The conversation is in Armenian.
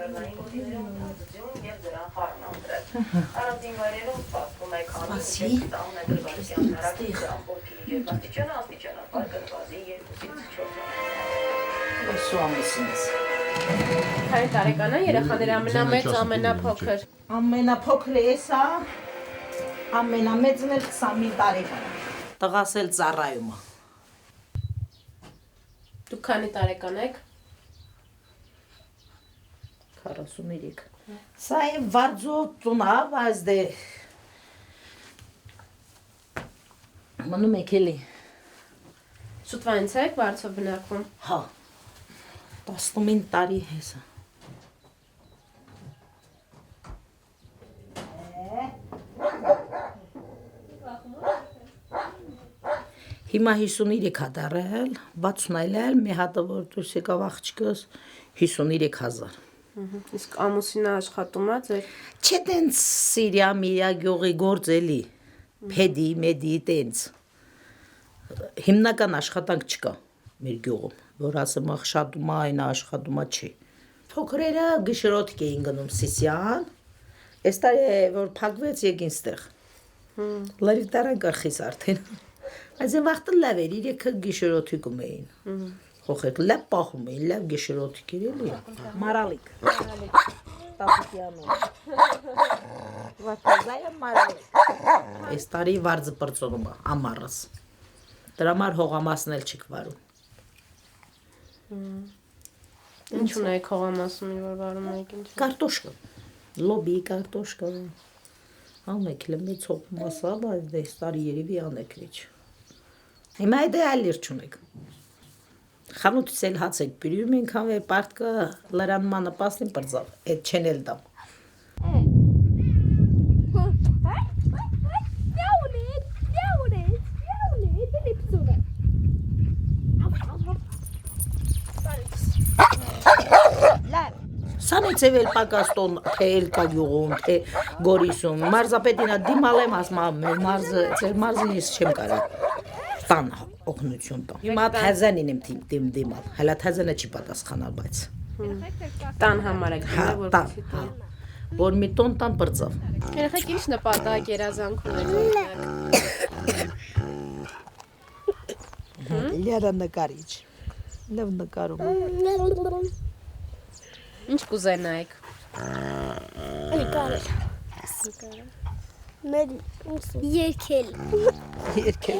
լեռնային գոտիներում հյուսություն եւ դրան խառնանտրել։ Առանձին վայրերում սպասվում է քամի 10 մետր/վայրկյան հեռագույն ամպրոպի ջերմաստիճանը աստիճանաբար կնվազի 2-ից 4 Սոամիսինս։ Քանի տարեկան է երեխաները ամենամեծ, ամենափոքր։ Ամենափոքրը էս է, ամենամեծն էլ 25 տարեկան է։ Տղաս էլ ծառայում է։ Դուք քանի տարեկան եք։ 43։ Սա է վարձո տուն է, բայց դե մնում եք էլի։ Շուտվանից եք վարձով բնակվում։ Հա, 19 տարի հեսա։ Հիմա 53 հատ արել, 60 այլել, մի հատը որ դուրս եկավ աղջիկս 53,000։ Իսկ ամուսինը աշխատում է ձեր։ Չէ տենց Սիրիա, Միրիա գյուղի գործ էլի, փեդի, մեդի տենց։ Հիմնական աշխատանք չկա մեր գյուղում, որ ասեմ աշխատում է, այն աշխատում է չի։ Փոքրերը գշրոտք էին գնում Սիսիան, այս տարի որ փակվեց եկին ստեղ։ Լրիվ տարան կրխիս արդեն։ Այս վաղտը լավ էր, իրեքը գիշերոթի գում էին։ Խոխետ լավ պահում էին, լավ գիշերոթի կերելի։ Մարալիկ։ Տապիկյանով։ Վատազայը մարալիկ։ Այս տարի վարձը պրծոնում է, ամառս։ Դրա համար հողամասն էլ չի կվարում։ Ինչ ունեք հողամասում, որ վարում եք ինչ։ Կարտոշկա։ Լոբի կարտոշկա։ Ամեկ լմից հողամասա, բայց դե այս տարի երևի անեկրիչ։ Հիմա այդ այլ լիր չունեք։ Խանութից էլ հաց եք բերում, ինքան վե պարտկը լրանմանը պասնին պրծավ, այդ չեն էլ դամ։ Սանից էլ պակաստոն, թե էլ կա գյուղում, թե գորիսում, մարզապետինա դիմալ եմ ասմամ, ձեր մարզին ես չեմ կարա տան օգնություն տան։ Հիմա թազանին եմ դիմալ, հելա թազանը չի պատասխանալ, բայց։ Տան համար եք դիմել, որպեսզի տան։ Որ մի տոն տան պրծավ։ Երեխեք ինչ նպատակ երազանք ունեք։ Լիարա նկարիչ, լավ նկարում է։ Ինչ կուզենայիք։ Նկարել։ Մեր երկել։ Երկել։